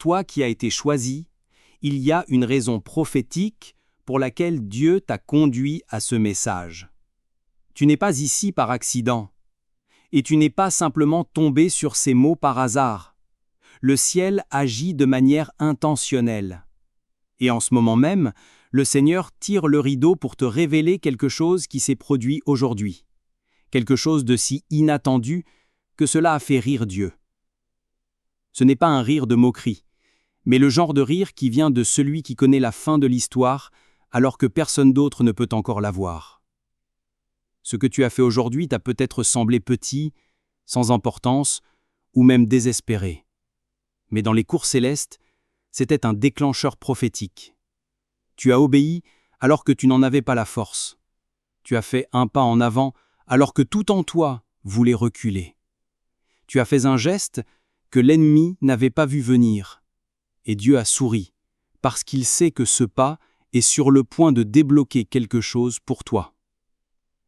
toi qui as été choisi, il y a une raison prophétique pour laquelle Dieu t'a conduit à ce message. Tu n'es pas ici par accident, et tu n'es pas simplement tombé sur ces mots par hasard. Le ciel agit de manière intentionnelle. Et en ce moment même, le Seigneur tire le rideau pour te révéler quelque chose qui s'est produit aujourd'hui. Quelque chose de si inattendu que cela a fait rire Dieu. Ce n'est pas un rire de moquerie, mais le genre de rire qui vient de celui qui connaît la fin de l'histoire alors que personne d'autre ne peut encore la voir. Ce que tu as fait aujourd'hui t'a peut-être semblé petit, sans importance, ou même désespéré. Mais dans les cours célestes, c'était un déclencheur prophétique. Tu as obéi alors que tu n'en avais pas la force. Tu as fait un pas en avant alors que tout en toi voulait reculer. Tu as fait un geste que l'ennemi n'avait pas vu venir. Et Dieu a souri, parce qu'il sait que ce pas est sur le point de débloquer quelque chose pour toi.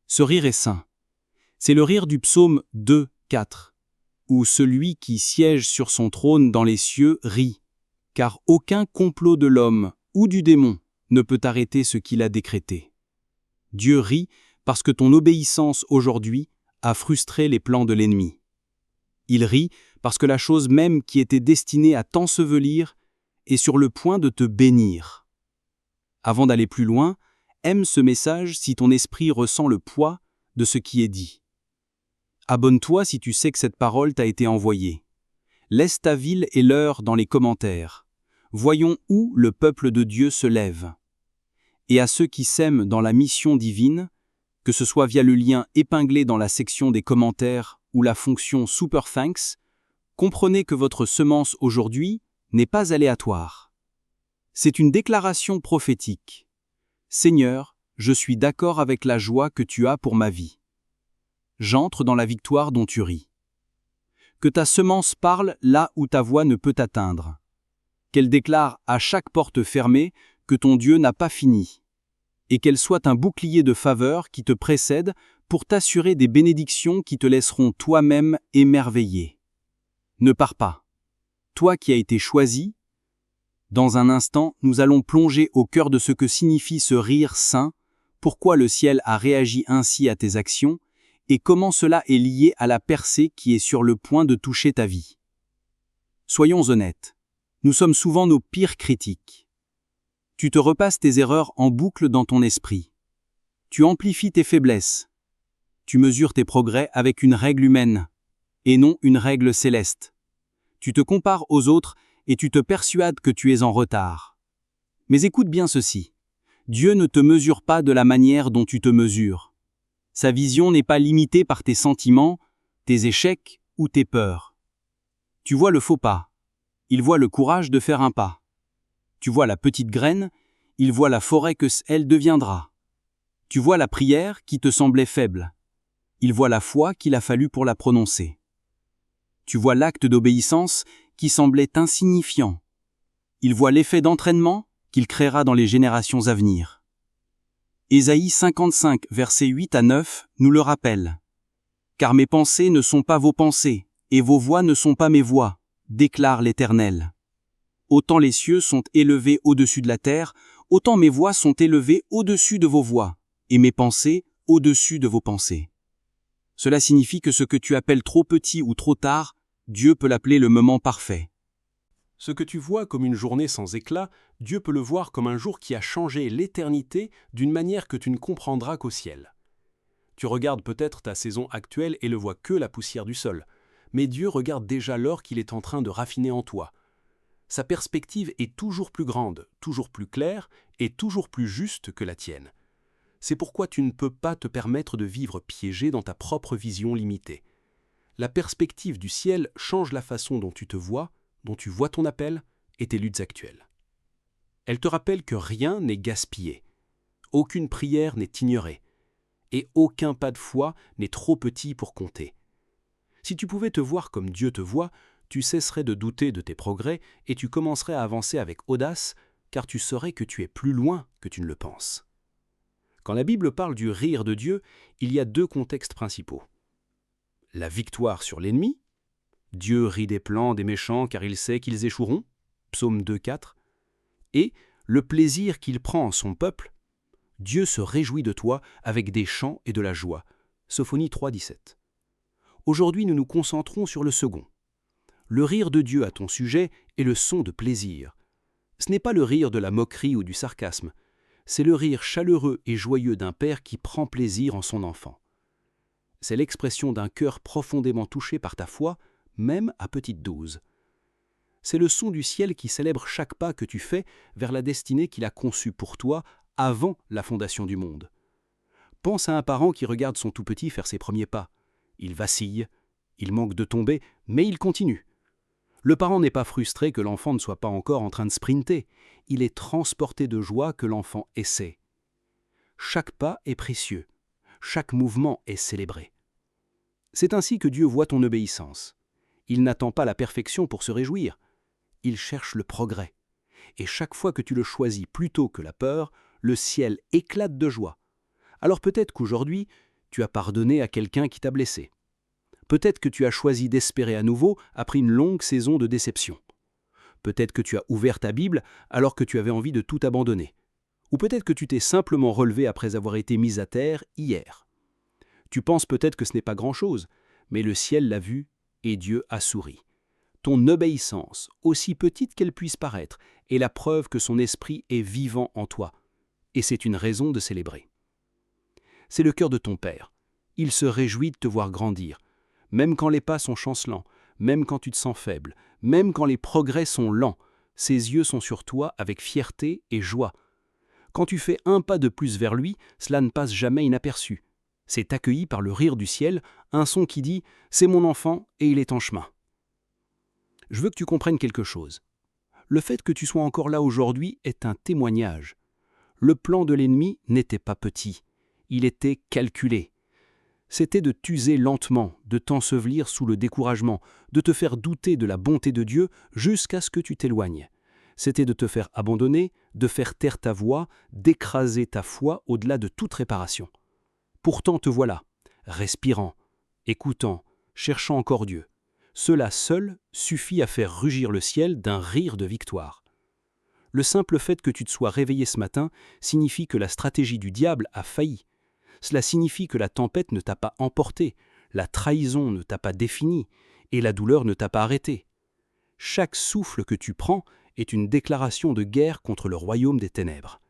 Ce rire est saint. C'est le rire du psaume 2, 4, où celui qui siège sur son trône dans les cieux rit, car aucun complot de l'homme ou du démon ne peut arrêter ce qu'il a décrété. Dieu rit parce que ton obéissance aujourd'hui a frustré les plans de l'ennemi. Il rit parce que la chose même qui était destinée à t'ensevelir est sur le point de te bénir. Avant d'aller plus loin, aime ce message si ton esprit ressent le poids de ce qui est dit. Abonne-toi si tu sais que cette parole t'a été envoyée. Laisse ta ville et l'heure dans les commentaires. Voyons où le peuple de Dieu se lève. Et à ceux qui s'aiment dans la mission divine, que ce soit via le lien épinglé dans la section des commentaires ou la fonction Super Thanks, comprenez que votre semence aujourd'hui n'est pas aléatoire. C'est une déclaration prophétique. Seigneur, je suis d'accord avec la joie que tu as pour ma vie. J'entre dans la victoire dont tu ris. Que ta semence parle là où ta voix ne peut atteindre. Qu'elle déclare à chaque porte fermée que ton Dieu n'a pas fini. Et qu'elle soit un bouclier de faveur qui te précède pour t'assurer des bénédictions qui te laisseront toi-même émerveiller. Ne pars pas. Toi qui as été choisi, dans un instant, nous allons plonger au cœur de ce que signifie ce rire saint, pourquoi le ciel a réagi ainsi à tes actions, et comment cela est lié à la percée qui est sur le point de toucher ta vie. Soyons honnêtes, nous sommes souvent nos pires critiques. Tu te repasses tes erreurs en boucle dans ton esprit. Tu amplifies tes faiblesses. Tu mesures tes progrès avec une règle humaine, et non une règle céleste. Tu te compares aux autres et tu te persuades que tu es en retard. Mais écoute bien ceci. Dieu ne te mesure pas de la manière dont tu te mesures. Sa vision n'est pas limitée par tes sentiments, tes échecs ou tes peurs. Tu vois le faux pas. Il voit le courage de faire un pas. Tu vois la petite graine, il voit la forêt que elle deviendra. Tu vois la prière qui te semblait faible. Il voit la foi qu'il a fallu pour la prononcer. Tu vois l'acte d'obéissance qui semblait insignifiant. Il voit l'effet d'entraînement qu'il créera dans les générations à venir. Ésaïe 55, versets 8 à 9, nous le rappelle. « Car mes pensées ne sont pas vos pensées, et vos voix ne sont pas mes voix, déclare l'Éternel. Autant les cieux sont élevés au-dessus de la terre, autant mes voix sont élevées au-dessus de vos voix, et mes pensées au-dessus de vos pensées. » Cela signifie que ce que tu appelles trop petit ou trop tard, Dieu peut l'appeler le moment parfait. Ce que tu vois comme une journée sans éclat, Dieu peut le voir comme un jour qui a changé l'éternité d'une manière que tu ne comprendras qu'au ciel. Tu regardes peut-être ta saison actuelle et ne vois que la poussière du sol, mais Dieu regarde déjà l'or qu'il est en train de raffiner en toi. Sa perspective est toujours plus grande, toujours plus claire et toujours plus juste que la tienne. C'est pourquoi tu ne peux pas te permettre de vivre piégé dans ta propre vision limitée. La perspective du ciel change la façon dont tu te vois, dont tu vois ton appel et tes luttes actuelles. Elle te rappelle que rien n'est gaspillé, aucune prière n'est ignorée, et aucun pas de foi n'est trop petit pour compter. Si tu pouvais te voir comme Dieu te voit, tu cesserais de douter de tes progrès et tu commencerais à avancer avec audace, car tu saurais que tu es plus loin que tu ne le penses. Quand la Bible parle du rire de Dieu, il y a deux contextes principaux. La victoire sur l'ennemi. Dieu rit des plans des méchants car il sait qu'ils échoueront. Psaume 2,4, et le plaisir qu'il prend en son peuple, Dieu se réjouit de toi avec des chants et de la joie. Sophonie 3,17. Aujourd'hui, nous nous concentrons sur le second. Le rire de Dieu à ton sujet est le son de plaisir. Ce n'est pas le rire de la moquerie ou du sarcasme, c'est le rire chaleureux et joyeux d'un père qui prend plaisir en son enfant. C'est l'expression d'un cœur profondément touché par ta foi, même à petite dose. C'est le son du ciel qui célèbre chaque pas que tu fais vers la destinée qu'il a conçue pour toi avant la fondation du monde. Pense à un parent qui regarde son tout-petit faire ses premiers pas. Il vacille, il manque de tomber, mais il continue. Le parent n'est pas frustré que l'enfant ne soit pas encore en train de sprinter. Il est transporté de joie que l'enfant essaie. Chaque pas est précieux. Chaque mouvement est célébré. C'est ainsi que Dieu voit ton obéissance. Il n'attend pas la perfection pour se réjouir. Il cherche le progrès. Et chaque fois que tu le choisis plutôt que la peur, le ciel éclate de joie. Alors peut-être qu'aujourd'hui, tu as pardonné à quelqu'un qui t'a blessé. Peut-être que tu as choisi d'espérer à nouveau après une longue saison de déception. Peut-être que tu as ouvert ta Bible alors que tu avais envie de tout abandonner. Ou peut-être que tu t'es simplement relevé après avoir été mis à terre hier. Tu penses peut-être que ce n'est pas grand-chose, mais le ciel l'a vu et Dieu a souri. Ton obéissance, aussi petite qu'elle puisse paraître, est la preuve que son esprit est vivant en toi. Et c'est une raison de célébrer. C'est le cœur de ton Père. Il se réjouit de te voir grandir. Même quand les pas sont chancelants, même quand tu te sens faible, même quand les progrès sont lents, ses yeux sont sur toi avec fierté et joie. Quand tu fais un pas de plus vers lui, cela ne passe jamais inaperçu. C'est accueilli par le rire du ciel, un son qui dit « C'est mon enfant et il est en chemin ». Je veux que tu comprennes quelque chose. Le fait que tu sois encore là aujourd'hui est un témoignage. Le plan de l'ennemi n'était pas petit, il était calculé. C'était de t'user lentement, de t'ensevelir sous le découragement, de te faire douter de la bonté de Dieu jusqu'à ce que tu t'éloignes. C'était de te faire abandonner, de faire taire ta voix, d'écraser ta foi au-delà de toute réparation. Pourtant te voilà, respirant, écoutant, cherchant encore Dieu. Cela seul suffit à faire rugir le ciel d'un rire de victoire. Le simple fait que tu te sois réveillé ce matin signifie que la stratégie du diable a failli. Cela signifie que la tempête ne t'a pas emporté, la trahison ne t'a pas défini, et la douleur ne t'a pas arrêté. Chaque souffle que tu prends est une déclaration de guerre contre le royaume des ténèbres.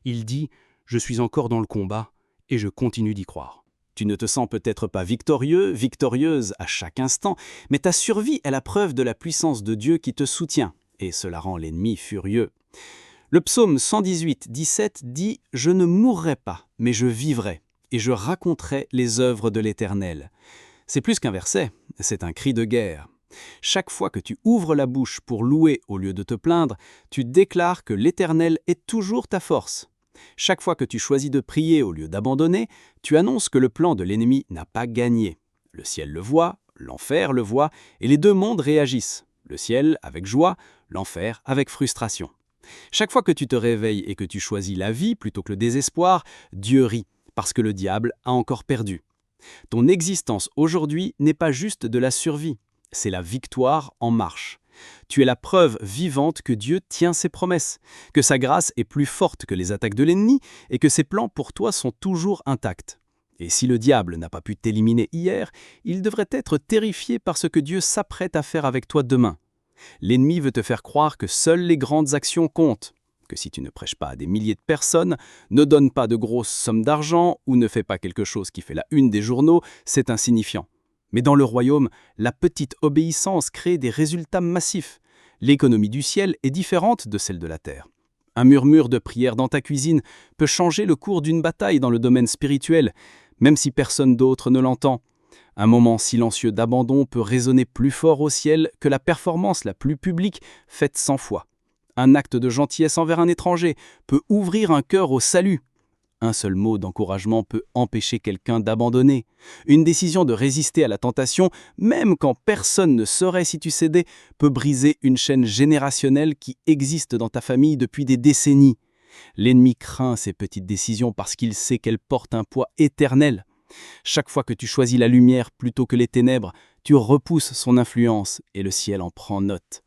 Il dit « Je suis encore dans le combat, et je continue d'y croire ». Tu ne te sens peut-être pas victorieux, victorieuse à chaque instant, mais ta survie est la preuve de la puissance de Dieu qui te soutient, et cela rend l'ennemi furieux. Le psaume 118, 17 dit « Je ne mourrai pas, mais je vivrai, et je raconterai les œuvres de l'Éternel ». C'est plus qu'un verset, c'est un cri de guerre. Chaque fois que tu ouvres la bouche pour louer au lieu de te plaindre, tu déclares que l'Éternel est toujours ta force. Chaque fois que tu choisis de prier au lieu d'abandonner, tu annonces que le plan de l'ennemi n'a pas gagné. Le ciel le voit, l'enfer le voit, et les deux mondes réagissent. Le ciel avec joie, l'enfer avec frustration. Chaque fois que tu te réveilles et que tu choisis la vie plutôt que le désespoir, Dieu rit, parce que le diable a encore perdu. Ton existence aujourd'hui n'est pas juste de la survie, c'est la victoire en marche. Tu es la preuve vivante que Dieu tient ses promesses, que sa grâce est plus forte que les attaques de l'ennemi et que ses plans pour toi sont toujours intacts. Et si le diable n'a pas pu t'éliminer hier, il devrait être terrifié par ce que Dieu s'apprête à faire avec toi demain. L'ennemi veut te faire croire que seules les grandes actions comptent, que si tu ne prêches pas à des milliers de personnes, ne donnes pas de grosses sommes d'argent ou ne fais pas quelque chose qui fait la une des journaux, c'est insignifiant. Mais dans le royaume, la petite obéissance crée des résultats massifs. L'économie du ciel est différente de celle de la terre. Un murmure de prière dans ta cuisine peut changer le cours d'une bataille dans le domaine spirituel, même si personne d'autre ne l'entend. Un moment silencieux d'abandon peut résonner plus fort au ciel que la performance la plus publique faite 100 fois. Un acte de gentillesse envers un étranger peut ouvrir un cœur au salut. Un seul mot d'encouragement peut empêcher quelqu'un d'abandonner. Une décision de résister à la tentation, même quand personne ne saurait si tu cédais, peut briser une chaîne générationnelle qui existe dans ta famille depuis des décennies. L'ennemi craint ces petites décisions parce qu'il sait qu'elles portent un poids éternel. Chaque fois que tu choisis la lumière plutôt que les ténèbres, tu repousses son influence et le ciel en prend note.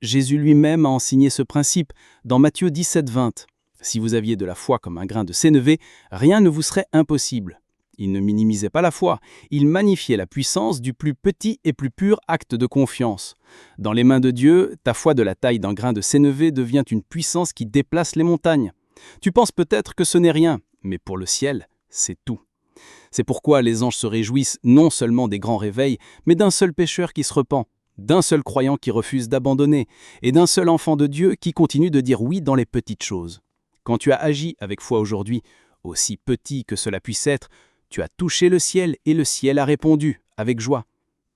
Jésus lui-même a enseigné ce principe dans Matthieu 17:20. Si vous aviez de la foi comme un grain de sénévé, rien ne vous serait impossible. Il ne minimisait pas la foi, il magnifiait la puissance du plus petit et plus pur acte de confiance. Dans les mains de Dieu, ta foi de la taille d'un grain de sénévé devient une puissance qui déplace les montagnes. Tu penses peut-être que ce n'est rien, mais pour le ciel, c'est tout. C'est pourquoi les anges se réjouissent non seulement des grands réveils, mais d'un seul pécheur qui se repent, d'un seul croyant qui refuse d'abandonner, et d'un seul enfant de Dieu qui continue de dire oui dans les petites choses. Quand tu as agi avec foi aujourd'hui, aussi petit que cela puisse être, tu as touché le ciel et le ciel a répondu, avec joie.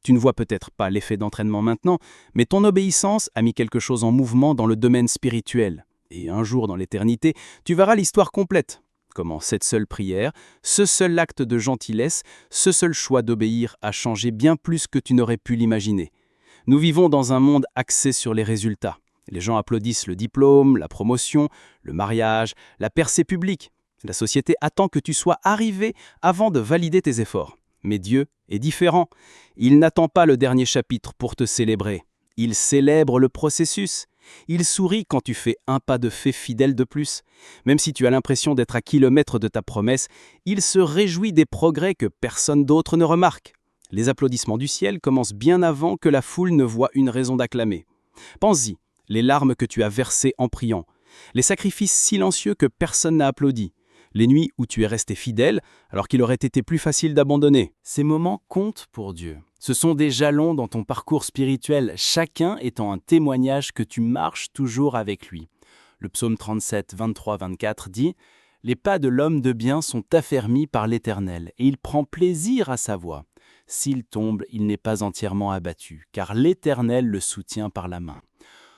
Tu ne vois peut-être pas l'effet d'entraînement maintenant, mais ton obéissance a mis quelque chose en mouvement dans le domaine spirituel. Et un jour dans l'éternité, tu verras l'histoire complète. Comment cette seule prière, ce seul acte de gentillesse, ce seul choix d'obéir a changé bien plus que tu n'aurais pu l'imaginer. Nous vivons dans un monde axé sur les résultats. Les gens applaudissent le diplôme, la promotion, le mariage, la percée publique. La société attend que tu sois arrivé avant de valider tes efforts. Mais Dieu est différent. Il n'attend pas le dernier chapitre pour te célébrer. Il célèbre le processus. Il sourit quand tu fais un pas de fait fidèle de plus. Même si tu as l'impression d'être à kilomètres de ta promesse, il se réjouit des progrès que personne d'autre ne remarque. Les applaudissements du ciel commencent bien avant que la foule ne voie une raison d'acclamer. Pense-y, les larmes que tu as versées en priant, les sacrifices silencieux que personne n'a applaudis, les nuits où tu es resté fidèle alors qu'il aurait été plus facile d'abandonner. Ces moments comptent pour Dieu. Ce sont des jalons dans ton parcours spirituel, chacun étant un témoignage que tu marches toujours avec lui. Le psaume 37, 23-24 dit « Les pas de l'homme de bien sont affermis par l'Éternel, et il prend plaisir à sa voie. S'il tombe, il n'est pas entièrement abattu, car l'Éternel le soutient par la main. »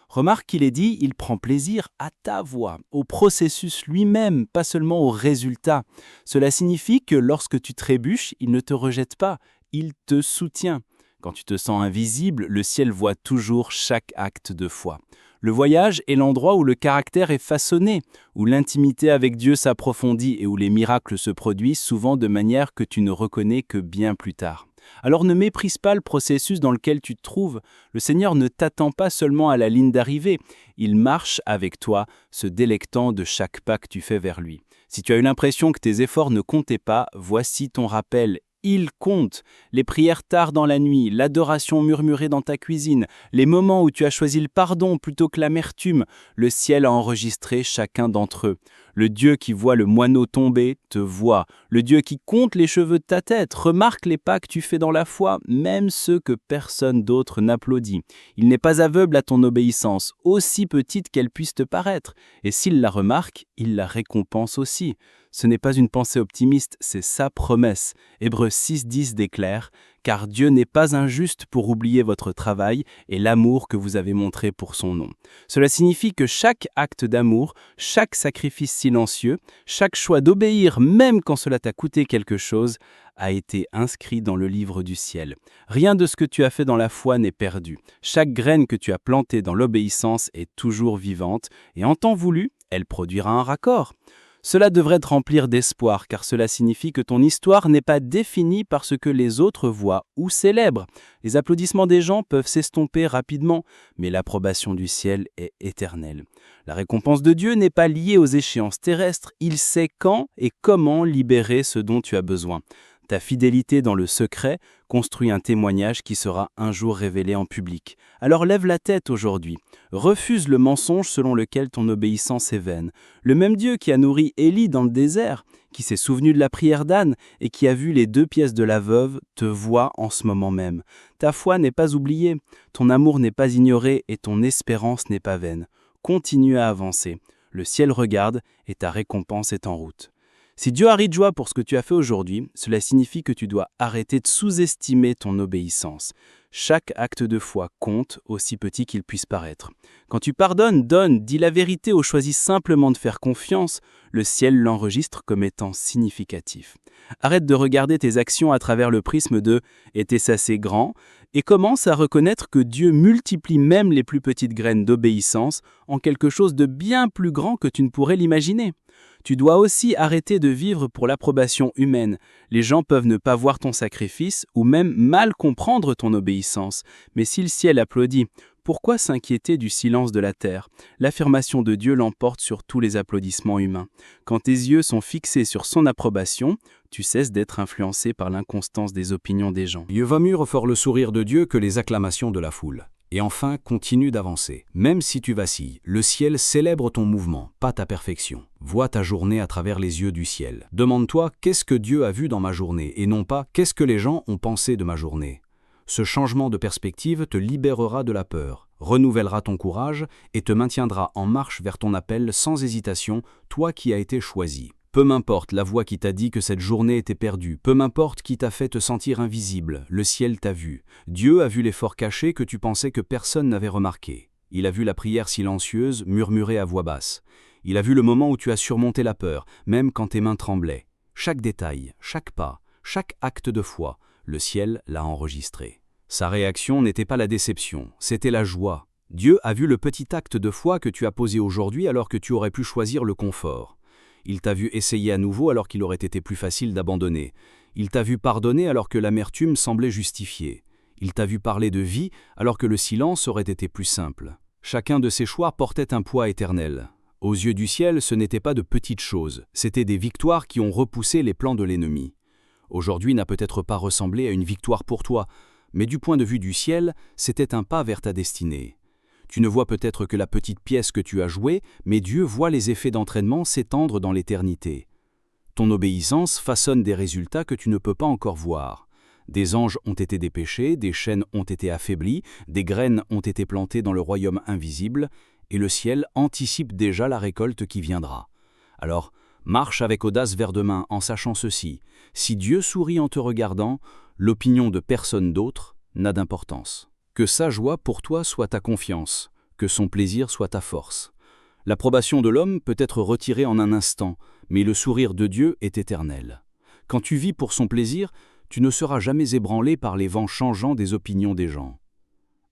Remarque qu'il est dit, il prend plaisir à ta voix, au processus lui-même, pas seulement au résultat. Cela signifie que lorsque tu trébuches, il ne te rejette pas, il te soutient. Quand tu te sens invisible, le ciel voit toujours chaque acte de foi. Le voyage est l'endroit où le caractère est façonné, où l'intimité avec Dieu s'approfondit et où les miracles se produisent souvent de manière que tu ne reconnais que bien plus tard. Alors ne méprise pas le processus dans lequel tu te trouves. Le Seigneur ne t'attend pas seulement à la ligne d'arrivée. Il marche avec toi, se délectant de chaque pas que tu fais vers lui. Si tu as eu l'impression que tes efforts ne comptaient pas, voici ton rappel. Il compte. Les prières tard dans la nuit, l'adoration murmurée dans ta cuisine, les moments où tu as choisi le pardon plutôt que l'amertume, le ciel a enregistré chacun d'entre eux. Le Dieu qui voit le moineau tomber te voit. Le Dieu qui compte les cheveux de ta tête remarque les pas que tu fais dans la foi, même ceux que personne d'autre n'applaudit. Il n'est pas aveugle à ton obéissance, aussi petite qu'elle puisse te paraître. Et s'il la remarque, il la récompense aussi. Ce n'est pas une pensée optimiste, c'est sa promesse. Hébreux 6:10 déclare « Car Dieu n'est pas injuste pour oublier votre travail et l'amour que vous avez montré pour son nom. » Cela signifie que chaque acte d'amour, chaque sacrifice silencieux, chaque choix d'obéir même quand cela t'a coûté quelque chose, a été inscrit dans le livre du ciel. Rien de ce que tu as fait dans la foi n'est perdu. Chaque graine que tu as plantée dans l'obéissance est toujours vivante et en temps voulu, elle produira un raccord. Cela devrait te remplir d'espoir, car cela signifie que ton histoire n'est pas définie par ce que les autres voient ou célèbrent. Les applaudissements des gens peuvent s'estomper rapidement, mais l'approbation du ciel est éternelle. La récompense de Dieu n'est pas liée aux échéances terrestres, il sait quand et comment libérer ce dont tu as besoin. Ta fidélité dans le secret construit un témoignage qui sera un jour révélé en public. Alors lève la tête aujourd'hui. Refuse le mensonge selon lequel ton obéissance est vaine. Le même Dieu qui a nourri Élie dans le désert, qui s'est souvenu de la prière d'Anne et qui a vu les 2 pièces de la veuve, te voit en ce moment même. Ta foi n'est pas oubliée, ton amour n'est pas ignoré et ton espérance n'est pas vaine. Continue à avancer. Le ciel regarde et ta récompense est en route. Si Dieu a ri de joie pour ce que tu as fait aujourd'hui, cela signifie que tu dois arrêter de sous-estimer ton obéissance. Chaque acte de foi compte, aussi petit qu'il puisse paraître. Quand tu pardonnes, donnes, dis la vérité ou choisis simplement de faire confiance, le ciel l'enregistre comme étant significatif. Arrête de regarder tes actions à travers le prisme de « était-ce assez grand ?» et commence à reconnaître que Dieu multiplie même les plus petites graines d'obéissance en quelque chose de bien plus grand que tu ne pourrais l'imaginer. Tu dois aussi arrêter de vivre pour l'approbation humaine. Les gens peuvent ne pas voir ton sacrifice ou même mal comprendre ton obéissance. Mais si le ciel applaudit, Pourquoi s'inquiéter du silence de la terre? L'affirmation de Dieu l'emporte sur tous les applaudissements humains. Quand tes yeux sont fixés sur son approbation, tu cesses d'être influencé par l'inconstance des opinions des gens. Mieux vaut mieux fort le sourire de Dieu que les acclamations de la foule. Et enfin, continue d'avancer. Même si tu vacilles, le ciel célèbre ton mouvement, pas ta perfection. Vois ta journée à travers les yeux du ciel. Demande-toi qu'est-ce que Dieu a vu dans ma journée et non pas qu'est-ce que les gens ont pensé de ma journée. Ce changement de perspective te libérera de la peur, renouvellera ton courage et te maintiendra en marche vers ton appel sans hésitation, toi qui as été choisi. Peu m'importe la voix qui t'a dit que cette journée était perdue, peu m'importe qui t'a fait te sentir invisible, le ciel t'a vu. Dieu a vu l'effort caché que tu pensais que personne n'avait remarqué. Il a vu la prière silencieuse murmurée à voix basse. Il a vu le moment où tu as surmonté la peur, même quand tes mains tremblaient. Chaque détail, chaque pas, chaque acte de foi, le ciel l'a enregistré. Sa réaction n'était pas la déception, c'était la joie. Dieu a vu le petit acte de foi que tu as posé aujourd'hui alors que tu aurais pu choisir le confort. Il t'a vu essayer à nouveau alors qu'il aurait été plus facile d'abandonner. Il t'a vu pardonner alors que l'amertume semblait justifiée. Il t'a vu parler de vie alors que le silence aurait été plus simple. Chacun de ces choix portait un poids éternel. Aux yeux du ciel, ce n'étaient pas de petites choses, c'étaient des victoires qui ont repoussé les plans de l'ennemi. Aujourd'hui n'a peut-être pas ressemblé à une victoire pour toi, mais du point de vue du ciel, c'était un pas vers ta destinée. Tu ne vois peut-être que la petite pièce que tu as jouée, mais Dieu voit les effets d'entraînement s'étendre dans l'éternité. Ton obéissance façonne des résultats que tu ne peux pas encore voir. Des anges ont été dépêchés, des chaînes ont été affaiblies, des graines ont été plantées dans le royaume invisible, et le ciel anticipe déjà la récolte qui viendra. Alors, marche avec audace vers demain en sachant ceci. Si Dieu sourit en te regardant, l'opinion de personne d'autre n'a d'importance. Que sa joie pour toi soit ta confiance, que son plaisir soit ta force. L'approbation de l'homme peut être retirée en un instant, mais le sourire de Dieu est éternel. Quand tu vis pour son plaisir, tu ne seras jamais ébranlé par les vents changeants des opinions des gens.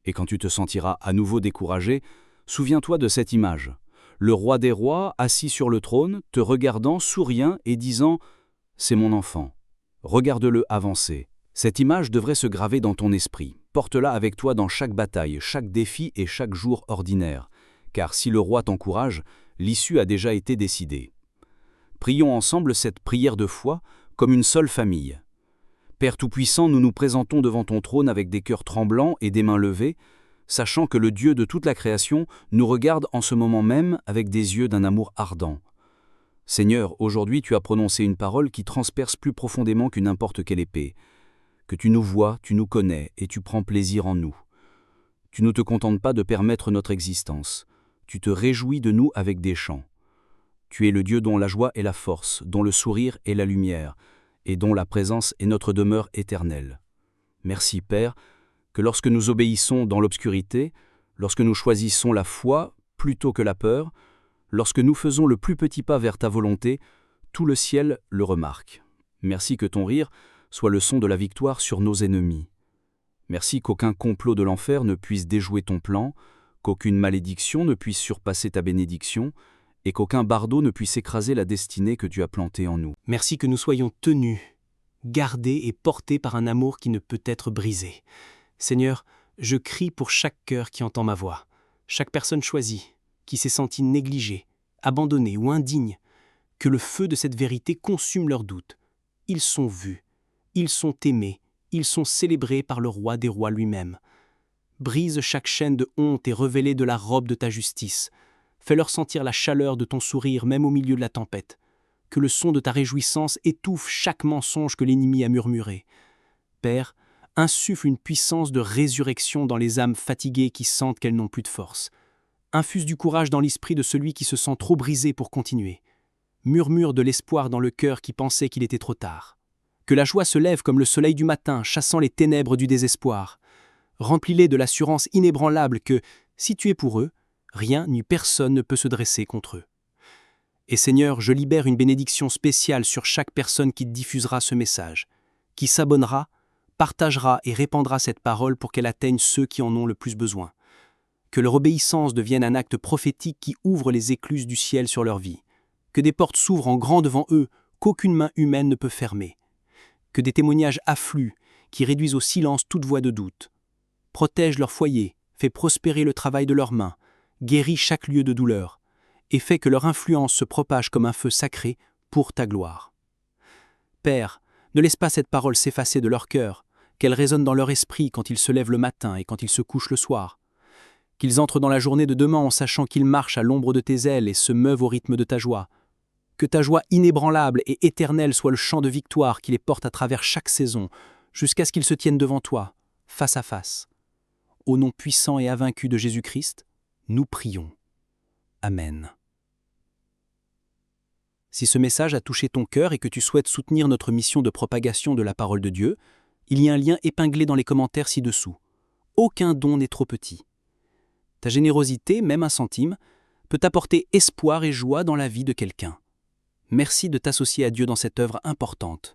Et quand tu te sentiras à nouveau découragé, souviens-toi de cette image. Le roi des rois, assis sur le trône, te regardant, souriant et disant « C'est mon enfant, regarde-le avancer ». Cette image devrait se graver dans ton esprit. Porte-la avec toi dans chaque bataille, chaque défi et chaque jour ordinaire. Car si le roi t'encourage, l'issue a déjà été décidée. Prions ensemble cette prière de foi comme une seule famille. Père Tout-Puissant, nous nous présentons devant ton trône avec des cœurs tremblants et des mains levées, sachant que le Dieu de toute la création nous regarde en ce moment même avec des yeux d'un amour ardent. Seigneur, aujourd'hui tu as prononcé une parole qui transperce plus profondément qu'une n'importe quelle épée. Que tu nous vois, tu nous connais et tu prends plaisir en nous. Tu ne te contentes pas de permettre notre existence. Tu te réjouis de nous avec des chants. Tu es le Dieu dont la joie est la force, dont le sourire est la lumière, et dont la présence est notre demeure éternelle. Merci Père, que lorsque nous obéissons dans l'obscurité, lorsque nous choisissons la foi plutôt que la peur, lorsque nous faisons le plus petit pas vers ta volonté, tout le ciel le remarque. Merci que ton rire soit le son de la victoire sur nos ennemis. Merci qu'aucun complot de l'enfer ne puisse déjouer ton plan, qu'aucune malédiction ne puisse surpasser ta bénédiction, et qu'aucun bardeau ne puisse écraser la destinée que tu as plantée en nous. Merci que nous soyons tenus, gardés et portés par un amour qui ne peut être brisé. Seigneur, je crie pour chaque cœur qui entend ma voix, chaque personne choisie, qui s'est sentie négligée, abandonnée ou indigne, que le feu de cette vérité consume leurs doutes. Ils sont vus. Ils sont aimés, ils sont célébrés par le roi des rois lui-même. Brise chaque chaîne de honte et revêt-les de la robe de ta justice. Fais-leur sentir la chaleur de ton sourire même au milieu de la tempête. Que le son de ta réjouissance étouffe chaque mensonge que l'ennemi a murmuré. Père, insuffle une puissance de résurrection dans les âmes fatiguées qui sentent qu'elles n'ont plus de force. Infuse du courage dans l'esprit de celui qui se sent trop brisé pour continuer. Murmure de l'espoir dans le cœur qui pensait qu'il était trop tard. Que la joie se lève comme le soleil du matin, chassant les ténèbres du désespoir. Remplis-les de l'assurance inébranlable que, si tu es pour eux, rien ni personne ne peut se dresser contre eux. Et Seigneur, je libère une bénédiction spéciale sur chaque personne qui diffusera ce message, qui s'abonnera, partagera et répandra cette parole pour qu'elle atteigne ceux qui en ont le plus besoin. Que leur obéissance devienne un acte prophétique qui ouvre les écluses du ciel sur leur vie. Que des portes s'ouvrent en grand devant eux, qu'aucune main humaine ne peut fermer. Que des témoignages affluent, qui réduisent au silence toute voix de doute. Protège leur foyer, fais prospérer le travail de leurs mains, guéris chaque lieu de douleur, et fais que leur influence se propage comme un feu sacré pour ta gloire. Père, ne laisse pas cette parole s'effacer de leur cœur, qu'elle résonne dans leur esprit quand ils se lèvent le matin et quand ils se couchent le soir. Qu'ils entrent dans la journée de demain en sachant qu'ils marchent à l'ombre de tes ailes et se meuvent au rythme de ta joie. Que ta joie inébranlable et éternelle soit le chant de victoire qui les porte à travers chaque saison, jusqu'à ce qu'ils se tiennent devant toi, face à face. Au nom puissant et invaincu de Jésus-Christ, nous prions. Amen. Si ce message a touché ton cœur et que tu souhaites soutenir notre mission de propagation de la parole de Dieu, il y a un lien épinglé dans les commentaires ci-dessous. Aucun don n'est trop petit. Ta générosité, même un centime, peut apporter espoir et joie dans la vie de quelqu'un. Merci de t'associer à Dieu dans cette œuvre importante.